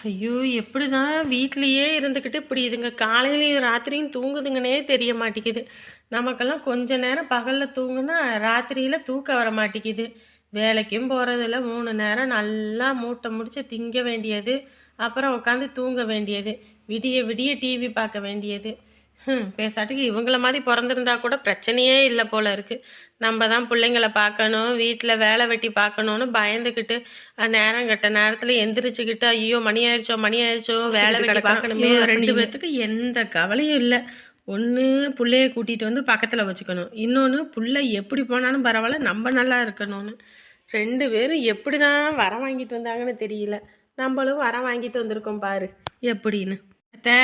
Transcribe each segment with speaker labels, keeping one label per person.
Speaker 1: ஐயோ! எப்படிதான் வீட்லயே இருந்துக்கிட்டு இப்படி இதுங்க காலையிலயும் ராத்திரியும் தூங்குதுங்கன்னே தெரிய மாட்டேங்குது. நமக்கெல்லாம் கொஞ்ச நேரம் பகல்ல தூங்குனா ராத்திரியில தூக்கம் வர மாட்டேங்குது. வேலைக்கும் போறதில்ல 3 நேரம் நல்லா மூட்டை முடிச்சு திங்க வேண்டியது. அப்புறம் உட்காந்து தூங்க வேண்டியது. விடிய விடிய டிவி பார்க்க வேண்டியது. பேசாட்டுக்கு இவங்கள மாதிரி பிறந்திருந்தா கூட பிரச்சனையே இல்லை போல இருக்கு. நம்ம தான் பிள்ளைங்கள பார்க்கணும், வீட்டில் வேலை வெட்டி பார்க்கணும்னு பயந்துக்கிட்டு நேரம் கெட்ட நேரத்தில் எந்திரிச்சுக்கிட்டு ஐயோ மணி ஆயிடுச்சோ வேலை வெட்டி பார்க்கணுமே. 2 பேர்த்துக்கு எந்த கவலையும் இல்லை. ஒன்று பிள்ளைய கூட்டிகிட்டு வந்து பக்கத்தில் வச்சுக்கணும், இன்னொன்று பிள்ளை எப்படி போனாலும் பரவாயில்ல நம்ம நல்லா இருக்கணும்னு. 2 பேரும் எப்படி தான் வரம் வாங்கிட்டு வந்தாங்கன்னு தெரியல. நம்மளும் வரம் வாங்கிட்டு வந்திருக்கோம் பாரு எப்படின்னு. அத்தை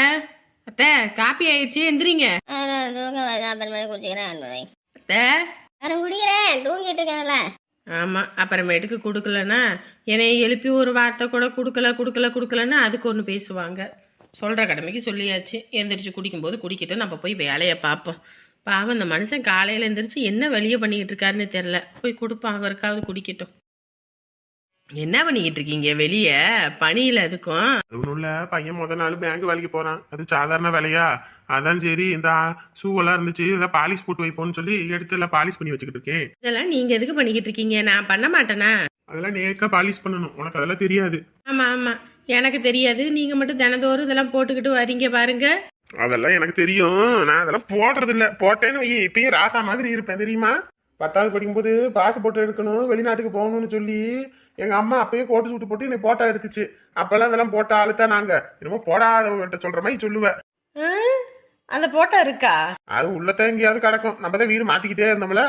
Speaker 1: அத்தை காப்பி ஆயிடுச்சு எந்திரிங்க.
Speaker 2: அப்புறமே குடிச்சுக்கிறேன்.
Speaker 1: அத்தை
Speaker 2: குடிக்கிறேன், தூங்கிட்டு இருக்கேன்ல.
Speaker 1: ஆமாம், அப்புறமேட்டுக்கு கொடுக்கலன்னா என்னை எழுப்பி ஒரு வார்த்தை கூட கொடுக்கலன்னா அதுக்கு ஒன்று பேசுவாங்க. சொல்கிற கடமைக்கு சொல்லியாச்சு. எந்திரிச்சு குடிக்கும்போது குடிக்கிட்டு நம்ம போய் வேலையை பார்ப்போம். பாவம் இந்த மனுஷன் காலையில் எந்திரிச்சு என்ன வெளியே பண்ணிக்கிட்டு இருக்காருன்னு தெரில. போய் கொடுப்பான், அவருக்காவது குடிக்கட்டும். என்ன பண்ணிக்கிட்டு இருக்கீங்க வெளியே பணியில்? அதுக்கும்
Speaker 3: ஒன்றும் இல்லை, பையன் நாள் பேங்க் வேலைக்கு போகிறான். அது சாதாரண வேலையா? அதான் சரி இந்த ஷூவெல்லாம் இருந்துச்சு, இதெல்லாம் பாலிஷ் போட்டு வைப்போம்னு சொல்லி எடுத்து எல்லாம் பாலிஷ் பண்ணி வச்சுக்கிட்டு இருக்கேன்.
Speaker 1: இதெல்லாம் நீங்கள் எதுக்கு பண்ணிக்கிட்டு இருக்கீங்க? நான் பண்ண மாட்டேனா?
Speaker 3: அதெல்லாம் நேக்கா பாலிஷ் பண்ணணும், உனக்கு அதெல்லாம் தெரியாது.
Speaker 1: ஆமாம் எனக்கு தெரியாது. நீங்கள் மட்டும் தினந்தோறும் இதெல்லாம் போட்டுக்கிட்டு வரீங்க பாருங்க.
Speaker 3: அதெல்லாம் எனக்கு தெரியும், நான் அதெல்லாம் போடுறது இல்லை. போட்டேன்னு இப்பயும் ராசா மாதிரி இருப்பேன் தெரியுமா? 10வது படிக்கும்போது பாஸ்போர்ட் எடுக்கணும், வெளிநாட்டுக்கு போகணும்னு சொல்லி எங்க அம்மா அப்பயே கோட்டு சூட்டு போட்டு என்னை போட்டோ எடுத்துச்சு. அப்பெல்லாம் இதெல்லாம் போட்டா ஆளுத்தான் நாங்க என்னமோ போடாதவங்கிட்ட சொல்ற மாதிரி சொல்லுவேன்.
Speaker 1: அந்த போட்டோ இருக்கா?
Speaker 3: அது உள்ளதான் எங்கேயாவது கிடக்கும், நம்ம தான் வீடு மாத்திக்கிட்டே இருந்தோம்ல,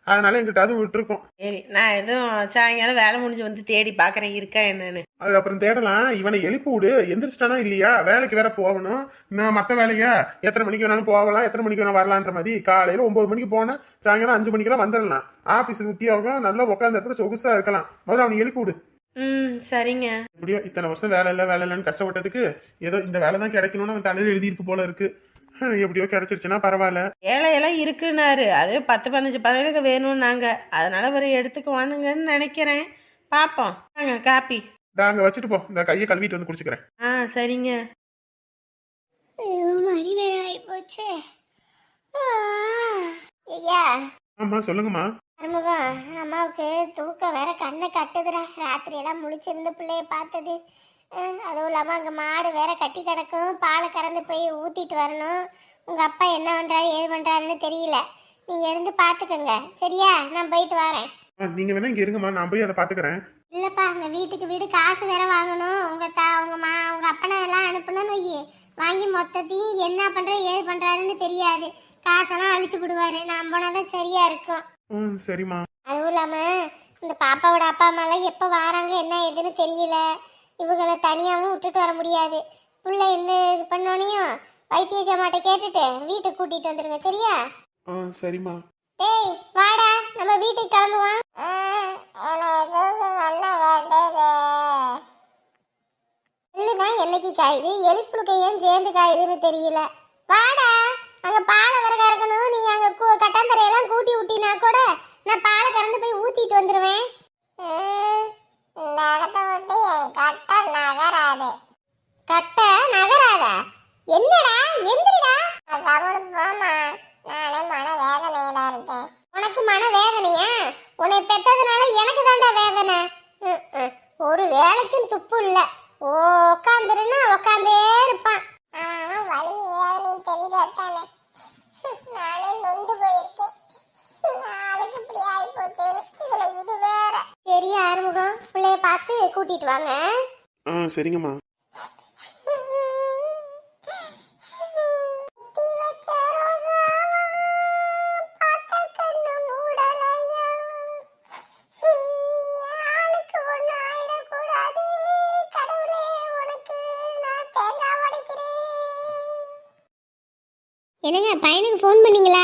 Speaker 3: அதனால எங்கிட்ட அதுவும் விட்டுருக்கோம்.
Speaker 1: சரி, நான் எதுவும் சாயங்காலம் வேலை முடிஞ்சு வந்து தேடி பாக்குறேன் இருக்கா என்னன்னு.
Speaker 3: அது அப்புறம் தேடலாம். இவனை எழுப்பி விடு, எந்திரிச்சிட்டானா இல்லையா? வேலைக்கு வேற போகணும். நான் மற்ற வேலையா எத்தனை மணிக்கு வேணாலும் போகலாம், எத்தனை மணிக்கு வேணா வரலான்ற மாதிரி. காலையில 9 மணிக்கு போனா சாயங்காலம் 5 மணிக்கெல்லாம் வந்துடலாம். ஆபீஸ் உத்தியோகம் நல்லா உட்காந்த இடத்துல சொகுசா இருக்கலாம். முதல்ல அவனை எழுப்பி விடு.
Speaker 1: சரிங்க.
Speaker 3: எப்படியோ இத்தனை வருஷம் வேலை இல்லைன்னு கஷ்டப்பட்டதுக்கு ஏதோ இந்த வேலை தான் கிடைக்கணும்னு அவன் தலையில எழுதியிருக்கு போல இருக்கு. எப்படியோ கிடைச்சிருச்சுன்னா பரவாயில்ல.
Speaker 1: வேலையெல்லாம் இருக்குன்னாரு. அது 10-15 பதவிக்கு வேணும் நாங்க, அதனால ஒரு எடுத்துக்குவானுங்கன்னு நினைக்கிறேன். பாப்போம். காப்பி
Speaker 3: அங்க வச்சுட்டு போ, இந்த கையை கழுவிட்டு வந்து குடிச்சுக்கிறேன்.
Speaker 1: சரிங்க.
Speaker 2: மணி வேற ஆயிப்போச்சு. ஐயா.
Speaker 3: ஆமா சொல்லுங்கம்மா.
Speaker 2: அருமுகம், அம்மாவுக்கு தூக்கம் வேற கண்ணை கட்டுதுடா. ராத்திரி எல்லாம் முழிச்சிருந்து பிள்ளைய பார்த்தது. அதுவும் இல்லாமல் அங்கே மாடு வேற கட்டி கிடக்கும், பாலை கறந்து போய் ஊற்றிட்டு வரணும். உங்கள் அப்பா என்ன பண்ணுறாரு ஏது பண்ணுறாருன்னு தெரியல. நீங்கள் இருந்து பார்த்துக்கோங்க சரியா? நான் போயிட்டு வரேன்.
Speaker 3: நீங்க வேணா இங்க இருங்கம்மா, நான் போய் அதை பாத்துக்கிறேன்.
Speaker 2: இல்லைப்பா, அங்கே வீட்டுக்கு வீடு காசு வேற வாங்கணும். உங்கள் அப்பனை எல்லாம் அனுப்பணும்னு வையி, வாங்கி மொத்தத்தையும் என்ன பண்ணுற ஏது பண்ணுறாருன்னு தெரியாது. காசெல்லாம் அழிச்சு விடுவாரு. நான் போனாதான் சரியா இருக்கும்.
Speaker 3: சரிம்மா.
Speaker 2: அதுவும் இல்லாமல் இந்த பாப்பாவோட அப்பா அம்மாலாம் எப்போ வராங்க என்ன ஏதுன்னு தெரியல. இவங்களை தனியாகவும் விட்டுட்டு வர முடியாது. பிள்ளை இந்த இது பண்ணோனையும் வைத்திய ஜாமாட்ட கேட்டுட்டு வீட்டுக்கு கூட்டிட்டு வந்துருங்க சரியா?
Speaker 3: சரிம்மா.
Speaker 2: டேய் வாடா, நம்ம வீட்டுக்கு கிளம்புவான். இல்லைதான் என்னைக்கு காயுது, எழுப்புழுக்க ஏன் சேர்ந்து காயுதுன்னு தெரியல. வாடா, அங்கே பாலை வர கறக்கணும். நீ அங்கே கட்டாந்தரையெல்லாம் கூட்டி விட்டினா கூட நான் பாலை கறந்து போய் ஊற்றிட்டு வந்துடுவேன். கட்ட நகராதா? என்னடா எந்திரிடா. உனக்கு மன வேதனையா? உன்னை பெத்ததுனால எனக்கு தாண்டா வேதனை. ஒரு வேலைக்கும் துப்பு இல்ல. உக்காந்துருன்னா உக்காந்தே இருப்பான். வலி வேதனை தெரிஞ்சானே நானே நொந்து போயிருக்கேன். நாளைக்கு இப்படி ஆயிப்போச்சு. இது வேற. சரி ஆறுமுகம், பிள்ளைய பார்த்து கூட்டிட்டு வாங்க.
Speaker 3: சரிங்கம்மா.
Speaker 2: என்னங்க பையனுக்கு ஃபோன் பண்ணீங்களா?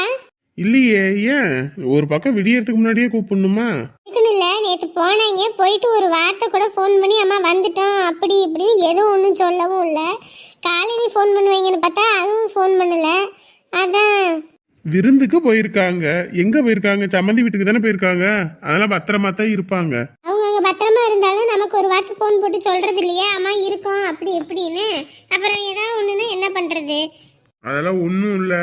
Speaker 3: இல்லையே, ஏன்? ஒரு பக்கம் விடியறதுக்கு முன்னாடியே கூப்பிடணுமா?
Speaker 2: இதுக்குன்னு இல்லை, நேற்று போனாங்க, போயிட்டு ஒரு வார்த்தை கூட ஃபோன் பண்ணி அம்மா வந்துட்டோம் அப்படி இப்படி எதுவும் ஒன்றும் சொல்லவும் இல்லை. காலையில ஃபோன் பண்ணுவீங்கன்னு பார்த்தா அதுவும் ஃபோன் பண்ணல. அதான்
Speaker 3: விருந்துக்கு போயிருக்காங்க. எங்க போயிருக்காங்க? சம்மந்தி வீட்டுக்கு தானே போயிருக்காங்க. அதெல்லாம் பத்திரமா தான் இருப்பாங்க.
Speaker 2: அவங்க அங்கே பத்திரமா இருந்தாலும் நம்ம நமக்கு ஒரு வார்த்தை ஃபோன் போட்டு சொல்றது இல்லையா அம்மா இருக்கோம் அப்படி இப்படின்னு. அப்புறம் ஏதாவது ஒண்ணுன்னா என்ன பண்றது?
Speaker 3: அதெல்லாம் ஒன்றும் இல்லை,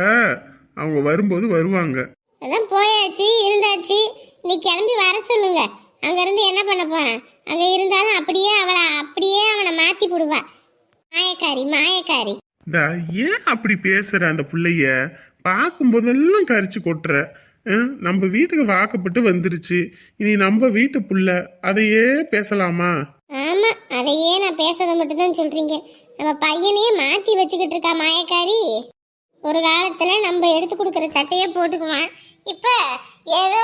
Speaker 3: அவங்க வரும்போது வருவாங்க.
Speaker 2: அதான் போயாச்சு இருந்தாச்சு, நீ கிளம்பி வர சொல்லுங்க. அங்கேருந்து என்ன பண்ண போறேன்? அங்கே இருந்தாலும் அப்படியே அவனை மாற்றி போடுவா. மாயக்காரி மாயக்காரி.
Speaker 3: ஏன் அப்படி பேசுற? அந்த பிள்ளைய பார்க்கும்போதெல்லாம் கரிச்சு கொட்டுற. நம்ம வீட்டுக்கு வாக்கப்பட்டு வந்துருச்சு, இனி நம்ம வீட்டு புள்ள, அதையே பேசலாமா?
Speaker 2: ஆமாம், அதையே நான் பேசுறதை மட்டும்தான் சொல்கிறீங்க. நம்ம பையனையே மாற்றி வச்சுக்கிட்டு இருக்கா மாயக்காரி. ஒரு காலத்தில் நம்ம எடுத்து கொடுக்குற சட்டையே போட்டுக்குவான், இப்போ ஏதோ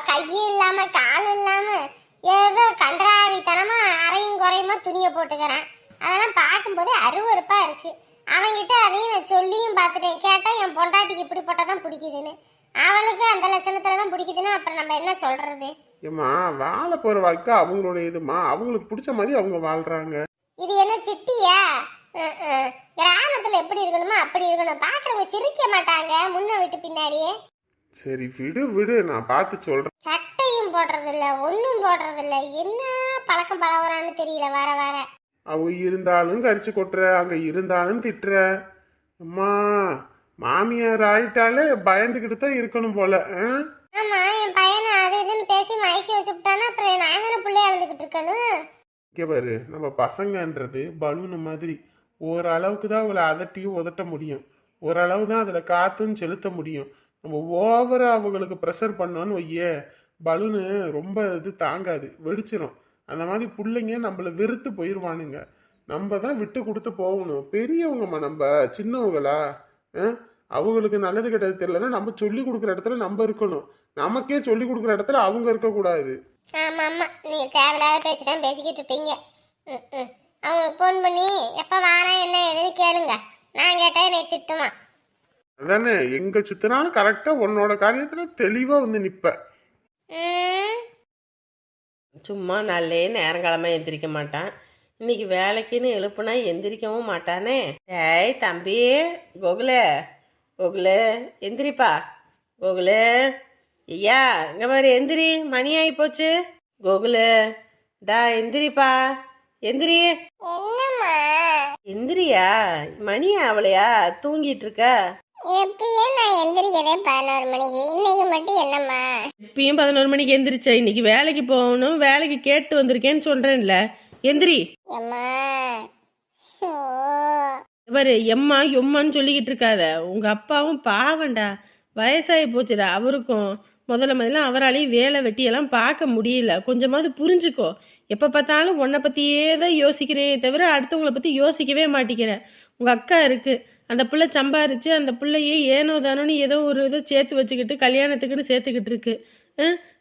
Speaker 2: கையும் இல்லாமல் காலும் இல்லாமல் ஏதோ கன்றாவித்தனமாக அரையும் குறையுமா துணியை போட்டுக்கிறான். அதெல்லாம் பார்க்கும்போது அருவருப்பாக இருக்குது. அவன்கிட்ட அதையும் நான் சொல்லியும் பார்த்துட்டேன். கேட்டால் என் பொண்டாட்டிக்கு இப்படி போட்டால் தான் பிடிக்குதுன்னு, அவளுக்கு அந்த லட்சணத்தில் தான் பிடிக்குதுன்னு அப்புறம் நம்ம என்ன சொல்கிறது?
Speaker 3: ஏம்மா, வாழ போகிற வாழ்க்கை அவங்களோட இதுமா, அவங்களுக்கு பிடிச்ச மாதிரி அவங்க வாழ்கிறாங்க.
Speaker 2: இது என்ன சிட்டியா? கிராமத்தில் எப்படி இருக்கணுமோ அப்படி இருக்கணும். பார்க்குறவங்க சிரிக்க மாட்டாங்க முன்ன விட்டு பின்னாடியே.
Speaker 3: சரி விடு விடு, நான் பார்த்து சொல்கிறேன்.
Speaker 2: சட்டையும் போடுறதில்ல, ஒன்றும் போடுறதில்ல, என்ன பழக்கம் பழகுறான்னு தெரியல. வர வர
Speaker 3: அவங்க இருந்தாலும் கரிச்சு கொட்டுற, அங்கே இருந்தாலும் திட்டுற. அம்மா, மாமியார் ஆயிட்டாலே பயந்துக்கிட்டு தான் இருக்கணும் போல.
Speaker 2: ஆமா, என் பையனை அது இதுன்னு பேசி மயக்கி வச்சுட்டானா அப்புறம் நான் தானே பிள்ளைய அழுதுகிட்டு இருக்கணும்.
Speaker 3: இங்கே பாரு, நம்ம பசங்கன்றது பலூன் மாதிரி, ஓரளவுக்கு தான் அவளை அதட்டியும் உதட்ட முடியும், ஓரளவு தான் அதில் காற்றும் செலுத்த முடியும். நம்ம ஓவராக அவங்களுக்கு ப்ரெஷர் பண்ணோன்னு வையே, பலூனு ரொம்ப இது தாங்காது, வெடிச்சிடும். அந்த மாதிரி பிள்ளைங்க நம்மளை வெறுத்து போயிடுவானுங்க. நம்ம தான் விட்டு கொடுத்து போகணும். பெரியவங்கம்மா, நம்ம சின்னவங்களா? அவங்களுக்கு நல்லது கெட்டது தெரியலன்னா நம்ம சொல்லி கொடுக்குற இடத்துல நம்ம இருக்கணும். நமக்கே சொல்லி கொடுக்குற இடத்துல அவங்க இருக்கக்கூடாது.
Speaker 2: ஆமா ஆமா, நீங்க தேவையில்லாத பேச்சு தான் பேசிக்கிட்டு இருப்பீங்க. அவங்களுக்கு ஃபோன் பண்ணி எப்போ வாரா என்ன ஏதுன்னு கேளுங்க. நான் கேட்டா என்னை திட்டுவான்.
Speaker 3: அதானே, எங்க சுத்தினாலும் கரெக்டா உன்னோட காரியத்துல தெளிவா வந்து நிப்ப.
Speaker 1: சும்மா நல்லே நேரங்காலமாக எந்திரிக்க மாட்டான். இன்னைக்கு வேலைக்குன்னு எழுப்புனா எந்திரிக்கவும் மாட்டானே. ஏய் தம்பி, கோகுலே கோகுலே எந்திரிப்பா. கோகுலே, ஐயா இங்கே மாதிரி எந்திரி, மணி ஆகி போச்சு. கோகுலே, டா எந்திரிப்பா, எந்திரி.
Speaker 2: என்னம்மா?
Speaker 1: எந்திரியா, மணி ஆவலையா, தூங்கிட்டு இருக்க?
Speaker 2: எப்பயே நான் எந்திரிக்கிறதே 11 மணிக்கு, இன்னைக்கு மட்டும் என்னம்மா?
Speaker 1: இப்பயும் 11 மணிக்கு எந்திரிச்ச. இன்னைக்கு வேலைக்கு போகணும், வேலைக்கு கேட்டு வந்திருக்கேன்னு சொல்றேன்ல, எந்திரி.
Speaker 2: அம்மா
Speaker 1: இவரு எம்மா எம்மான்னு சொல்லிக்கிட்டு இருக்காத. உங்க அப்பாவும் பாவண்டா, வயசாகி போச்சுடா அவருக்கும். முதல்ல அவராலையும் வேலை வெட்டியெல்லாம் பார்க்க முடியல. கொஞ்சமாவது புரிஞ்சுக்கோ. எப்போ பார்த்தாலும் உன்னை பற்றியே தான் யோசிக்கிறேனே தவிர அடுத்தவங்களை பற்றி யோசிக்கவே மாட்டேங்கிறேன். உங்கள் அக்கா இருக்குது, அந்த பிள்ளை சம்பாரிச்சு அந்த பிள்ளையே ஏனோ தானோன்னு ஏதோ ஒரு இதை சேர்த்து வச்சுக்கிட்டு கல்யாணத்துக்குன்னு சேர்த்துக்கிட்டு இருக்கு.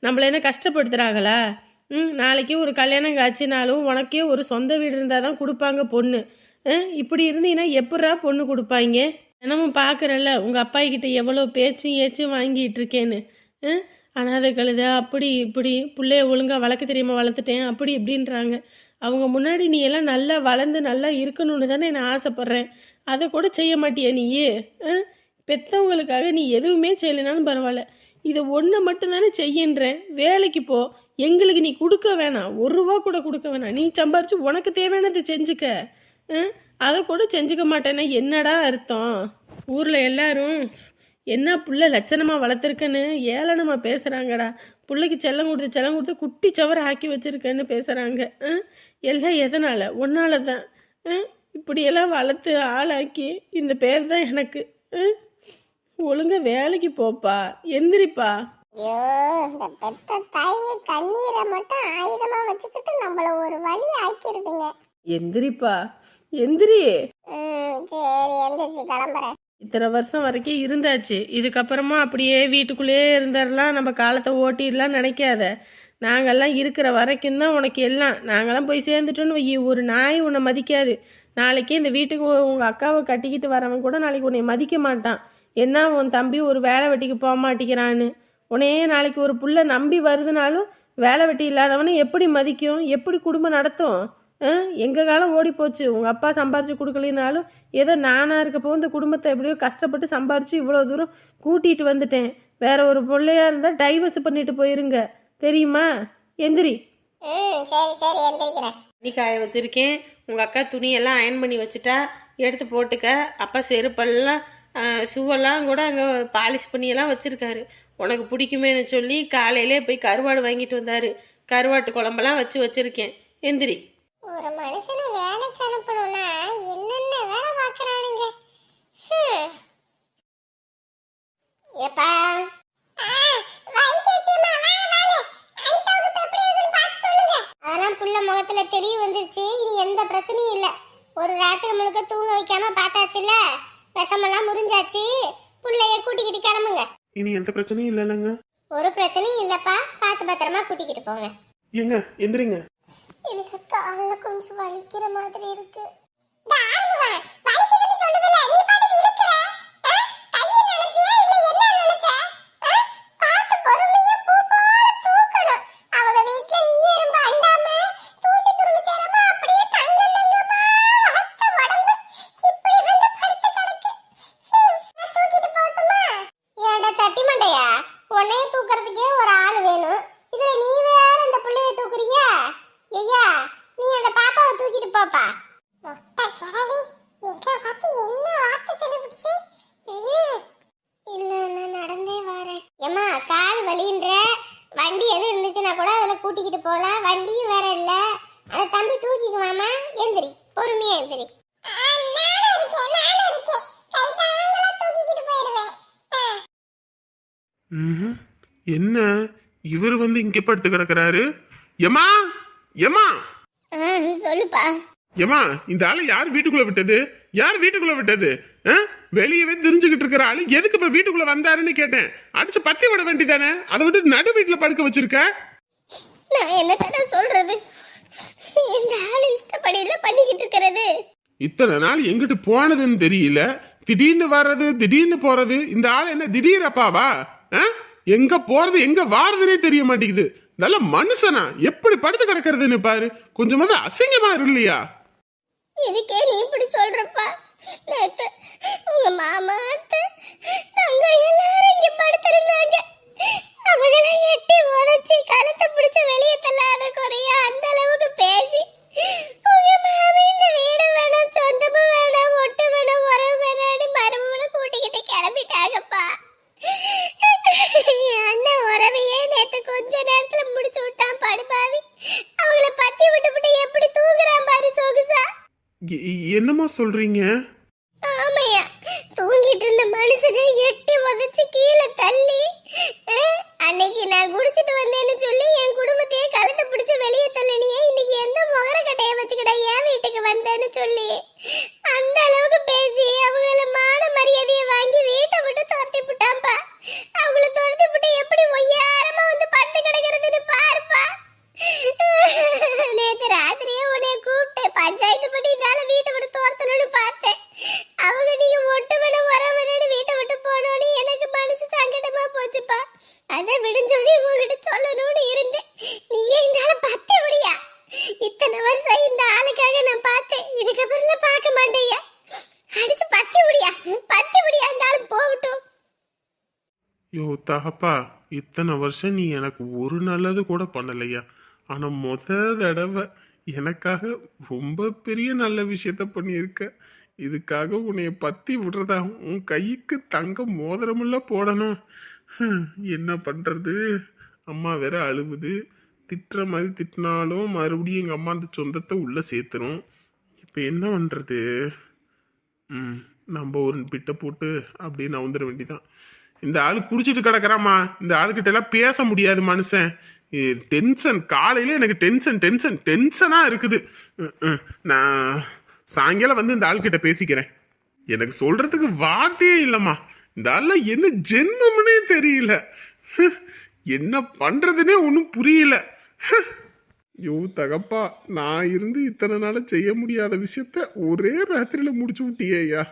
Speaker 1: நம்மளை என்ன கஷ்டப்படுத்துகிறாங்களா? நாளைக்கு ஒரு கல்யாணம் காய்ச்சினாலும் உனக்கே ஒரு சொந்த வீடு இருந்தால் தான் கொடுப்பாங்க பொண்ணு. இப்படி இருந்தீங்கன்னா எப்படா பொண்ணு கொடுப்பாங்க? தினமும் பார்க்குறல்ல உங்கள் அப்பா கிட்ட எவ்வளோ பேச்சும் ஏச்சும் வாங்கிட்டு இருக்கேன்னு. அனாதை கழுத அப்படி இப்படி, பிள்ளைய ஒழுங்காக வளர்க்க தெரியாம வளர்த்துட்டேன் அப்படி இப்படின்றாங்க. அவங்க முன்னாடி நீ எல்லாம் நல்லா வளர்ந்து நல்லா இருக்கணும்னு தானே நான் ஆசைப்பட்றேன். அதை கூட செய்ய மாட்டியா நீயே? பெற்றவங்களுக்காக நீ எதுவுமே செய்யலைனாலும் பரவாயில்ல, இதை ஒன்றை மட்டும்தானே செய்யன்றேன். வேலைக்கு போ, எங்களுக்கு நீ கொடுக்க வேணாம், 1 ரூபா கூட கொடுக்க வேணாம். நீ சம்பாரிச்சு உனக்கு தேவையானதை செஞ்சுக்க. அதை கூட செஞ்சுக்க மாட்டேன்னா என்னடா அர்த்தம்? ஊரில் எல்லாரும் என்ன புள்ள லட்சணமாக வளர்த்துருக்கன்னு ஏளனமாக பேசுகிறாங்கடா. பிள்ளைக்கு செல்லம் கொடுத்து குட்டி சவரை ஆக்கி வச்சுருக்கேன்னு பேசுகிறாங்க. எல்லாம் எதனால்? ஒன்னால தான். இப்படியெல்லாம் வளர்த்து ஆளாக்கி இந்த பேர் தான் எனக்கு. ஒழுங்கா வேலைக்கு போப்பா, எந்திரிப்பா.
Speaker 2: ஐயோ, இந்த பெத்த தாய்ங்க கண்ணீரை மட்டும் ஆயுதமா வச்சுக்கிட்டு நம்மள ஒரு வழி ஆக்கிடுதுங்க.
Speaker 1: எந்திரிப்பா, எந்திரி.
Speaker 2: சரி, எந்திரிச்சு கிளம்புறேன்.
Speaker 1: இத்தனை வருஷம் வரைக்கும் இருந்தாச்சு, இதுக்கப்புறமா அப்படியே வீட்டுக்குள்ளேயே இருந்துடலாம், நம்ம காலத்தை ஓட்டிடலாம் நினைக்காத. நாங்கள்லாம் இருக்கிற வரைக்கும் தான் உனக்கு எல்லாம். நாங்கள்லாம் போய் சேர்ந்துட்டோன்னு வை, ஒரு நாய் உன்னை மதிக்காது. நாளைக்கு இந்த வீட்டுக்கு உங்கள் அக்காவை கட்டிக்கிட்டு வரவன் கூட நாளைக்கு உன்னை மதிக்க மாட்டான். என்ன உன் தம்பி ஒரு வேலை வெட்டிக்கு போக மாட்டேங்கிறான்னு. உன்னையே நாளைக்கு ஒரு புள்ள நம்பி வருதுனாலும் வேலை வெட்டி இல்லாதவனை எப்படி மதிக்கும், எப்படி குடும்பம் நடத்தும்? எங்கள் காலம் ஓடி போச்சு. உங்கள் அப்பா சம்பாரித்து கொடுக்கலினாலும் ஏதோ நானாக இருக்கப்போ இந்த குடும்பத்தை எப்படியோ கஷ்டப்பட்டு சம்பாரித்து இவ்வளோ தூரம் கூட்டிகிட்டு வந்துட்டேன். வேற ஒரு பிள்ளையாக இருந்தால் டைவர்ஸ் பண்ணிட்டு போயிருங்க, தெரியுமா? எந்திரி.
Speaker 2: சரி சரி, எந்திரிக்கிறேன்.
Speaker 1: துணி காய வச்சுருக்கேன். உங்கள் அக்கா துணியெல்லாம் அயன் பண்ணி வச்சுட்டா, எடுத்து போட்டுக்க. அப்பா செருப்பெல்லாம் ஷூவெல்லாம் கூட அங்கே பாலிஷ் பண்ணியெல்லாம் வச்சுருக்காரு. உனக்கு பிடிக்குமேன்னு சொல்லி காலையிலே போய் கருவாடு வாங்கிட்டு வந்தார். கருவாட்டு குழம்பெல்லாம் வச்சுருக்கேன். எந்திரி.
Speaker 2: ஒரு மனுஷனை வேலைக்கு அனுப்பணும்னா என்னென்ன வேலை பார்க்கறானுங்க. ஏப்பா அதெல்லாம் புள்ள முகத்துல தெரிய வந்துருச்சு. இனி எந்த பிரச்சனையும் இல்ல. ஒரு ராத்திரி முழுக்க தூங்க வைக்காம பார்த்தாச்சுல்ல, விஷமெல்லாம் முறிஞ்சாச்சு. புள்ளைய கூட்டிக்கிட்டு கிளம்புங்க.
Speaker 3: இனி எந்த பிரச்சனையும் இல்லைங்க.
Speaker 2: ஒரு பிரச்சனையும் இல்லப்பா, பார்த்து பத்திரமா கூட்டிக்கிட்டு போங்க.
Speaker 3: ஏங்க எந்திரிங்க.
Speaker 2: எனக்கு கால்ல கொஞ்சம் வலிக்கிற மாதிரி இருக்கு. வண்டி எது இருந்துச்சுன்னா கூட அதில் கூட்டிக்கிட்டு போகலாம். வண்டியும் வேற இல்ல. அதை தம்பி தூக்கிக்குவாமா. எந்திரி, பொறுமையா எந்திரி.
Speaker 3: என்ன இவர் வந்து இங்க படுத்து கிடக்குறாரு? ஏமா ஏமா
Speaker 2: சொல்லுப்பா.
Speaker 3: ஏமா, இந்த ஆளை யார் வீட்டுக்குள்ள விட்டது? யார் வீட்டுக்குள்ள விட்டது? வெளியவே தெரிஞ்சுக்கிட்டு இருக்கிற ஆளு எதுக்கு இப்ப வீட்டுக்குள்ள வந்தாருன்னு கேட்டேன். அடிச்சு பத்தி விட வேண்டிதானே? அதை விட்டு நடு வீட்டுல படுக்க வச்சிருக்க.
Speaker 2: நான் என்ன சொல்றது? இந்த ஆளு இஷ்டப்படியில பண்ணிக்கிட்டு இருக்கிறது.
Speaker 3: இத்தனை நாள் எங்கிட்டு போனதுன்னு தெரியல. திடீர்னு வர்றது, திடீர்னு போறது. இந்த ஆள் என்ன திடீர் அப்பாவா? எங்க போறது எங்க வாரதுன்னே தெரிய மாட்டேங்குது. இதெல்லாம் மனுஷனா? எப்படி படுத்து கிடக்கிறதுன்னு பாரு. கொஞ்சமாவது அசிங்கமா இல்லையா?
Speaker 2: இதுக்கே நீ இப்படி சொல்றப்பா? நேத்து உங்க மாமா அத்தை நாங்க எல்லாரும் இங்க படுத்திருந்தாங்க. அவங்கள எட்டி உதச்சி கழுத்தை பிடிச்ச வெளியே தள்ளாத குறையா அந்த அளவுக்கு பேசி உங்க மாமா இந்த வீடு வேணாம், சொந்தமும் வேணாம், ஒட்டு வேணாம், உறவு வேணான்னு மருமகளை கூட்டிக்கிட்டு கிளம்பிட்டாங்கப்பா. அண்ணன் உறவையே நேத்து கொஞ்ச நேரத்துல முடிச்சு விட்டான் படுபாவி. அவங்கள பத்தி விட்டு எப்படி தூங்குறான் பாரு சொகுசா.
Speaker 3: என்னமா சொல்றீங்க?
Speaker 2: ஆமையா, தூங்கிட்டு இருந்த மனுஷனை எட்டி உதச்சு கீழே தள்ளி, அன்னைக்கு நான் குடிச்சிட்டு வந்தேன்னு சொல்லி என் குடும்பத்தையே கழுத்தை பிடிச்சு வெளியே தள்ளினியே, இன்னைக்கு எந்த முகர கட்டைய வச்சுக்கிட்ட என் வீட்டுக்கு வந்தேன்னு சொல்லி அந்த அளவுக்கு பேசி அவங்கள மான மரியாதையை வாங்கி வீட்டை விட்டு துரத்தி விட்டான்பா. அவங்கள துரத்தி விட்டு எப்படி ஒய்யாரமா வந்து பட்டு கிடக்கிறதுன்னு பாருப்பா. நேத்து ராத்திரியே உன்னை கூப்பிட்டு பஞ்சாயத்து பண்ணி இருந்தால வீட்டை விட்டு துரத்தணும்னு பார்த்தேன். அவங்க நீங்க ஒட்டு வேணும் வரவனு வீட்டை விட்டு போனோன்னு எனக்கு மனசு சங்கடமா போச்சுப்பா. அதை விடுஞ்சொல்லி உங்ககிட்ட சொல்லணும்னு இருந்தேன். நீயே இந்த ஆளை பத்தி விடியா? இத்தனை வருஷம் இந்த ஆளுக்காக நான் பார்த்தேன். இதுக்கப்புறம் பார்க்க மாட்டேயா? அடிச்சு பத்தி விடியா, பத்தி விடியா, இந்த ஆளு போகட்டும்.
Speaker 3: யோ தகப்பா, இத்தனை வருஷம் நீ எனக்கு ஒரு நல்லது கூட பண்ணலையா? ஆனா தடவை எனக்காக ரொம்ப பெரிய நல்ல விஷயத்த பண்ணியிருக்க. இதுக்காக உன்னைய பத்தி விடுறதா? உன் கைக்கு தங்க மோதிரமுள்ள போடணும். என்ன பண்றது? அம்மா வேற அழுவுது. திட்டுற மாதிரி திட்டினாலும் மறுபடியும் எங்க அம்மா அந்த சொந்தத்தை உள்ள சேர்த்துரும். இப்ப என்ன பண்றது? நம்ம ஒரு பிட்டை போட்டு அப்படியே நவுந்துட வேண்டிதான். இந்த ஆளு குடிச்சிட்டு கிடக்குறாமா. இந்த ஆளுக்கிட்ட எல்லாம் பேச முடியாது மனுஷன். டென்ஷன், காலையில எனக்கு டென்ஷனா இருக்குது. நான் சாயங்காலம் வந்து இந்த ஆள்கிட்ட பேசிக்கிறேன். எனக்கு சொல்றதுக்கு வார்த்தையே இல்லம்மா. இந்த ஆள்ல என்ன ஜென்மம்னே தெரியல. என்ன பண்றதுன்னே ஒன்றும் புரியல. யோ தகப்பா, நான் இருந்து இத்தனை நாள செய்ய முடியாத விஷயத்த ஒரே ராத்திரியில முடிச்சு விட்டியா?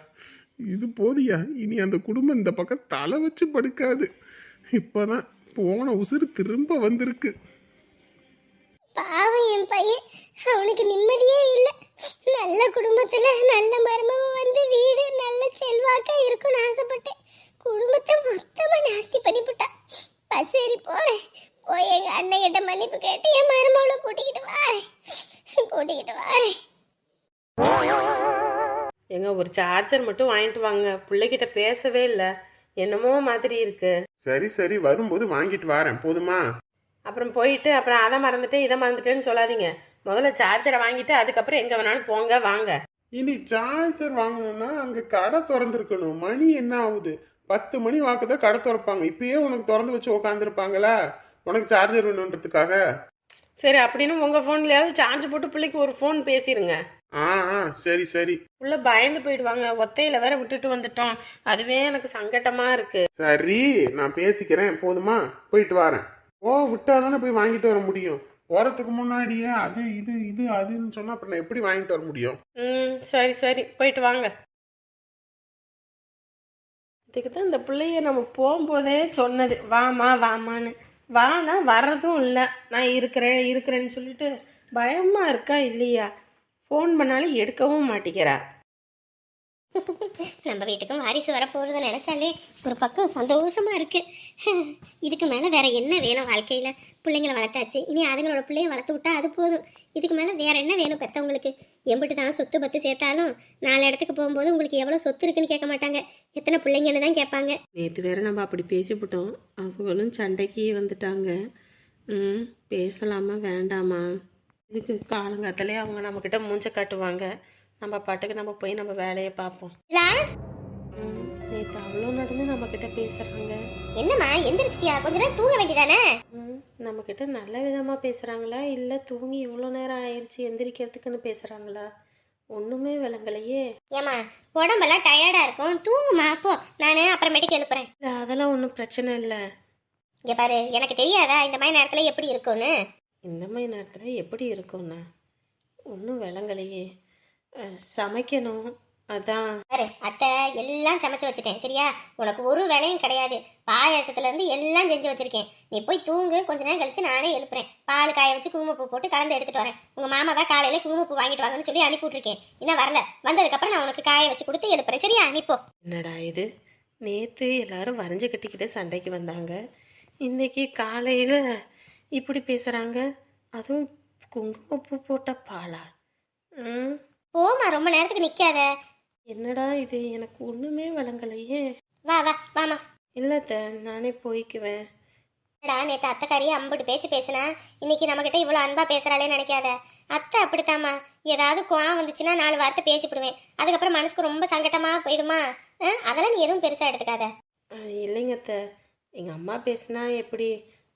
Speaker 3: இது போதியா? இனி அந்த குடும்பம் இந்த பக்கம் தலை வச்சு படுக்காது. இப்பதான் போன உசுறு திரும்ப வந்திருக்கு.
Speaker 2: பாவம் என் பையன், அவனுக்கு நிம்மதியே இல்லை. நல்ல குடும்பத்துல நல்ல மருமகன் வந்து வீடு நல்ல செல்வாக்கா இருக்கும்னு ஆசைப்பட்டேன். குடும்பத்தை மொத்தமா நாஸ்தி பண்ணிவிட்டான். பசேரி போறேன், போய் எங்க அண்ணன் கிட்ட மன்னிப்பு கேட்டு என் மருமகளை கூட்டிக்கிட்டு வாரேன். கூட்டிக்கிட்டு வாரேன்.
Speaker 1: எங்க ஒரு சார்ஜர் மட்டும் வாங்கிட்டு வாங்க. பிள்ளைகிட்ட பேசவே இல்லை, என்னமோ மாதிரி இருக்கு.
Speaker 3: சரி சரி, வரும்போது வாங்கிட்டு வரேன், போதுமா?
Speaker 1: அப்புறம் போயிட்டு அப்புறம் அதை மறந்துட்டு இதை மறந்துட்டேன்னு சொல்லாதீங்க. முதல்ல சார்ஜரை வாங்கிட்டு அதுக்கப்புறம் எங்கே வேணாலும் போங்க வாங்க.
Speaker 3: இனி சார்ஜர் வாங்கணும்னா அங்க கடை திறந்துருக்கணும். மணி என்ன ஆகுது? 10 மணி வாக்குதான் கடை திறப்பாங்க. இப்பயே உனக்கு திறந்து வச்சு உக்காந்துருப்பாங்களா உனக்கு சார்ஜர் வேணுன்றதுக்காக?
Speaker 1: சரி, அப்படின்னு உங்கள் ஃபோன்லையாவது சார்ஜ் போட்டு பிள்ளைக்கு ஒரு ஃபோன் பேசிடுங்க.
Speaker 3: ஆ ஆ, சரி சரி.
Speaker 1: உள்ள பயந்து போயிடுவாங்க, ஒத்தையில வேற விட்டுட்டு வந்துட்டோம். அதுவே எனக்கு சங்கட்டமா இருக்கு.
Speaker 3: சரி, நான் பேசிக்கிறேன், போதுமா? போயிட்டு வரேன். விட்டாதானே போய் வாங்கிட்டு வர முடியும். போறதுக்கு முன்னாடியே அது இது இது அதுன்னு சொன்னா அப்புறம் நான் எப்படி வாங்கிட்டு வர முடியும்?
Speaker 1: சரி சரி, போயிட்டு வாங்க. இதுக்கு தான் இந்த பிள்ளைய நம்ம போகும்போதே சொன்னது, வாமா வாமான்னு. வானா வர்றதும் இல்லை. நான் இருக்கிறேன்னு சொல்லிட்டு பயமா இருக்கா இல்லையா? ஃபோன் பண்ணாலும் எடுக்கவும் மாட்டேங்கிறா.
Speaker 2: நம்ம வீட்டுக்கும் வாரிசு வரப்போறத நினைச்சாலே ஒரு பக்கம் சந்தோஷமா இருக்கு. இதுக்கு மேல வேற என்ன வேணும் வாழ்க்கையில? பிள்ளைங்களை வளர்த்தாச்சு, இனி அதுங்களோட பிள்ளைய வளர்த்து விட்டா அது போதும். இதுக்கு மேல வேற என்ன வேணும் பெத்தவங்களுக்கு? எம்பிட்டு தான் சொத்து பத்து சேர்த்தாலும் 4 இடத்துக்கு போகும்போது உங்களுக்கு எவ்வளவு சொத்து இருக்குன்னு கேட்க மாட்டாங்க, எத்தனை பிள்ளைங்கன்னு தான் கேட்பாங்க.
Speaker 1: நேற்று வேற நம்ம அப்படி பேசிவிட்டோம், அவங்களும் சண்டைக்கு வந்துட்டாங்க. பேசலாமா வேண்டாமா? இதுக்கு காலங்காத்தாலே அவங்க நம்மக்கிட்ட மூஞ்ச காட்டுவாங்க. நம்ம பாட்டுக்கு நம்ம போய் நம்ம வேலையை பார்ப்போம். நேற்று அவ்வளோ நடந்து நம்மக்கிட்ட பேசுகிறாங்க.
Speaker 2: என்னம்மா எந்திரிச்சிட்டியா? கொஞ்ச நேரம் தூங்க வேண்டியதானே?
Speaker 1: நம்மக்கிட்ட நல்ல விதமாக பேசுகிறாங்களா இல்லை தூங்கி இவ்வளோ நேரம் ஆயிடுச்சு எந்திரிக்கிறதுக்குன்னு பேசுகிறாங்களா? ஒன்றுமே விளங்கலையே.
Speaker 2: ஏமா உடம்பெல்லாம் டயர்டா இருக்கும், தூங்குமா போ, நான் அப்புறமேட்டுக்கு எழுப்புறேன்.
Speaker 1: இல்லை அதெல்லாம் ஒன்றும் பிரச்சனை இல்லை.
Speaker 2: இங்க பாரு, எனக்கு தெரியாதா இந்த மாதிரி நேரத்துல எப்படி இருக்கும்னு?
Speaker 1: இந்த மாதிரி நேரத்தில் எப்படி இருக்கும்னா ஒன்றும் விளங்கலையே. சமைக்கணும், அதான்.
Speaker 2: பாரு, அத்தை எல்லாம் சமைச்சு வச்சுட்டேன் சரியா? உனக்கு ஒரு வேலையும் கிடையாது. பாயாசத்துல இருந்து எல்லாம் செஞ்சு வச்சிருக்கேன். நீ போய் தூங்கு, கொஞ்ச நேரம் கழிச்சு நானே எழுப்புறேன். பால் காய வச்சு குங்குமப்பூ போட்டு கலந்து எடுத்துட்டு வரேன். உங்க மாமாவா காலையில குங்குமப்பூ வாங்கிட்டு வாங்கன்னு சொல்லி அனுப்பி விட்டுருக்கேன். இன்னும் வரல, வந்ததுக்கு அப்புறம் நான் உனக்கு காய வச்சு கொடுத்து எழுப்புறேன் சரியா? நீ போ.
Speaker 1: என்னடா இது, நேற்று எல்லாரும் வரைஞ்சு கட்டிக்கிட்டு சண்டைக்கு வந்தாங்க, இன்னைக்கு காலையில் இப்படி பேசுகிறாங்க. அதுவும் குங்குமப்பூ போட்ட பாலா?
Speaker 2: போமா, ரொம்ப நேரத்துக்கு நிக்காத.
Speaker 1: என்னடா இது, எனக்கு ஒன்றுமே விளங்கலையே.
Speaker 2: வா வா வாமா.
Speaker 1: இல்லைத்த, நானே போய்க்குவேன்.
Speaker 2: நேற்று அத்தைக்காரி அம்புட்டு பேச்சு பேசுனா, இன்னைக்கு நம்மகிட்ட இவ்வளோ அன்பா பேசுறாளே நினைக்காத. அத்தை அப்படித்தாம்மா, ஏதாவது கோவம் வந்துச்சுன்னா 4 வார்த்தை பேசிவிடுவேன், அதுக்கப்புறம் மனசுக்கு ரொம்ப சங்கட்டமா போயிடுமா. அதெல்லாம் நீ எதுவும் பெருசா எடுத்துக்காத.
Speaker 1: இல்லைங்க அத்தை, எங்கள் அம்மா பேசுனா எப்படி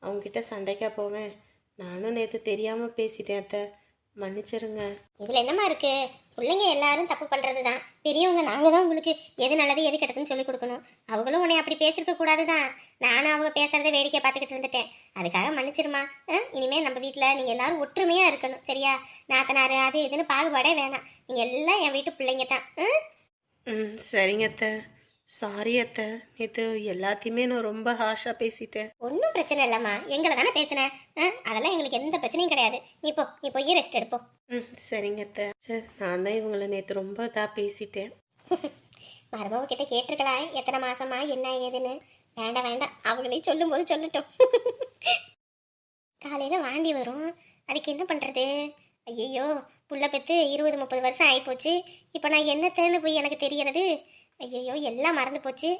Speaker 1: அவங்ககிட்ட சண்டைக்கா போவேன்? நானும் நேற்று தெரியாமல் பேசிட்டேன் அத்தை, மன்னிச்சிருங்க.
Speaker 2: இதுல என்னமா இருக்கு? பிள்ளைங்க எல்லாரும் தப்பு பண்றது தான். பெரியவங்க நாங்க தான் உங்களுக்கு எது நல்லது எது கெட்டதுன்னு சொல்லி கொடுக்கணும். அவங்களும் உன்னை அப்படி பேசிருக்க கூடாதுதான். நானும் அவங்க பேசுறதை வேடிக்கை பார்த்துக்கிட்டு இருந்துட்டேன், அதுக்காக மன்னிச்சிருமா. இனிமே நம்ம வீட்டுல நீங்க எல்லாரும் ஒற்றுமையா இருக்கணும் சரியா? நாத்தனாரு அது இதுன்னு பாகுபாடே வேணாம், நீங்க எல்லாம் என் வீட்டு பிள்ளைங்க தான்.
Speaker 1: சரிங்க அத்தை, சாரி அத்தை, நேற்று எல்லாத்தையுமே நான் ரொம்ப ஹாஷாக பேசிட்டேன்.
Speaker 2: ஒன்றும் பிரச்சனை இல்லைம்மா, எங்களை தானே பேசுனேன். அதெல்லாம் எங்களுக்கு எந்த பிரச்சனையும் கிடையாது. நீ போய் ரெஸ்ட் எடுப்போம்.
Speaker 1: சரிங்க அத்தை. சரி, நான் தான் இவங்களை நேற்று ரொம்ப இதாக பேசிட்டேன்.
Speaker 2: மருமவ கிட்ட கேட்டிருக்கலாம் எத்தனை மாசமா என்ன ஏதுன்னு. வேண்டாம் வேண்டாம், அவங்களே சொல்லும் போது சொல்லட்டும். காலையில வாண்டி வரும், அதுக்கு என்ன பண்றது? ஐயோ, புள்ள பெற்று 20-30 வருஷம் ஆகிப்போச்சு. இப்போ நான் என்னத்தேன்னு போய் எனக்கு தெரியறது? ஐயோ, எல்லாம் மறந்து போச்சு.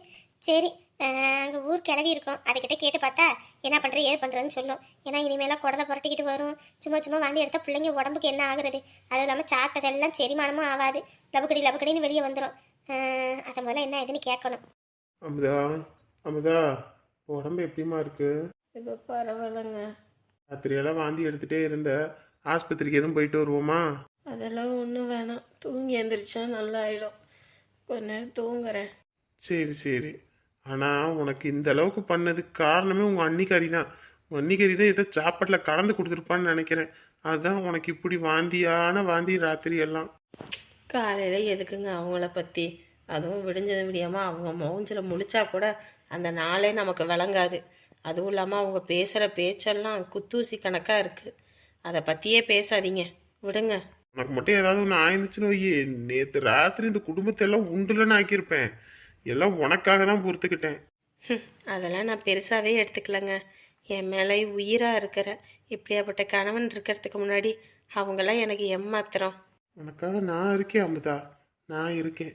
Speaker 2: சரி, அங்கே ஊர் கிளவி இருக்கும், அதுக்கிட்ட கேட்டு பார்த்தா என்ன பண்ணுறது ஏது பண்ணுறதுன்னு சொல்லும். ஏன்னா இனிமேலாம் குடலை புரட்டிக்கிட்டு வரும், சும்மா வாந்தி எடுத்தால் பிள்ளைங்க உடம்புக்கு என்ன ஆகுறது? அதுவும் இல்லாமல் சாப்பிட்டதெல்லாம் செரிமானமும் ஆகாது, லபக்கடின்னு வெளியே வந்துடும். அதை முதல்ல என்ன இதுன்னு கேட்கணும்.
Speaker 3: அமுதா, அமுதா, உடம்பு எப்படிமா இருக்கு?
Speaker 1: இப்போ பரவாயில்லைங்க.
Speaker 3: ராத்திரியெல்லாம் வாந்தி எடுத்துகிட்டே இருந்த, ஆஸ்பத்திரிக்கு எதுவும் போயிட்டு வருவோமா?
Speaker 1: அதெல்லாம் ஒன்றும் வேணாம், தூங்கி எழுந்திரிச்சா நல்லா ஆகிடும். கொஞ்ச நேரம் தூங்குறேன்.
Speaker 3: சரி சரி. ஆனால் உனக்கு இந்த அளவுக்கு பண்ணதுக்கு காரணமே உங்கள் அன்னிக்கறி தான். உங்கள் அன்னிக்கறி தான் ஏதோ சாப்பாட்டில் கலந்து கொடுத்துருப்பான்னு நினைக்கிறேன். அதுதான் உனக்கு இப்படி வாந்தி ராத்திரி எல்லாம்.
Speaker 1: காலையில் எதுக்குங்க அவங்கள பற்றி? அதுவும் விடிஞ்சது விடியாமல் அவங்க மௌஞ்சில் முழிச்சா கூட அந்த நாளே நமக்கு விளங்காது. அதுவும் இல்லாமல் அவங்க பேசுகிற பேச்செல்லாம் குத்தூசி கணக்காக இருக்குது. அதை பற்றியே பேசாதீங்க, விடுங்க.
Speaker 3: உனக்கு மட்டும் ஏதாவது ஒன்று ஆயிருந்துச்சுன்னு வையே, நேற்று ராத்திரி இந்த குடும்பத்தை எல்லாம் உண்டுலன்னு ஆக்கியிருப்பேன். எல்லாம் உனக்காக தான் பொறுத்துக்கிட்டேன்.
Speaker 1: அதெல்லாம் நான் பெருசாகவே எடுத்துக்கலங்க. என் மேலே உயிராக இருக்கிற இப்படியாப்பட்ட கணவன் இருக்கிறதுக்கு முன்னாடி அவங்களாம் எனக்கு ஏமாத்திரம்.
Speaker 3: உனக்காக நான் இருக்கேன் அமுதா, நான் இருக்கேன்.